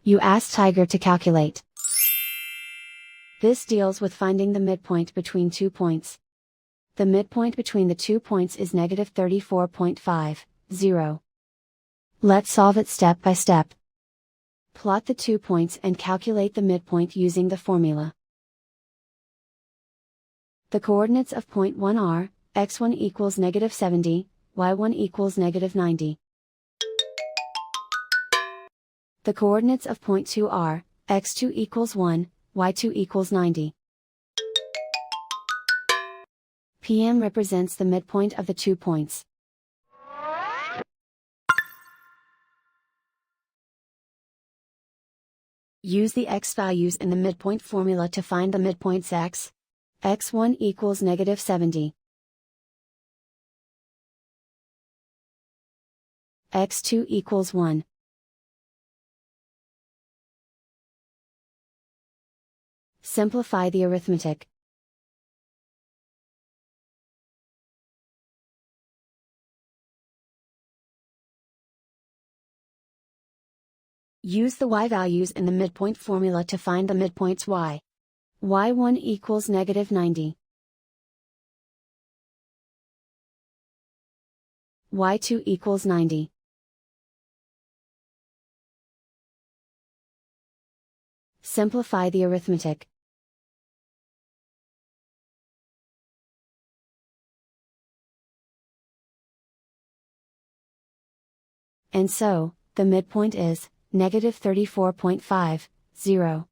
You ask Tiger to calculate. This deals with finding the midpoint between 2 points. The midpoint between the 2 points is negative 34.50. Let's solve it step by step. Plot the 2 points and calculate the midpoint using the formula. The coordinates of point 1 are, x1 equals negative 70, y1 equals negative 90. The coordinates of point 2 are, x2 equals 1, y2 equals 90. PM represents the midpoint of the 2 points. Use the x values in the midpoint formula to find the midpoints x. x1 equals negative 70. x2 equals 1. Simplify the arithmetic. Use the y values in the midpoint formula to find the midpoints y. y1 equals negative 90. y2 equals 90. Simplify the arithmetic. And so, the midpoint is negative 34.50.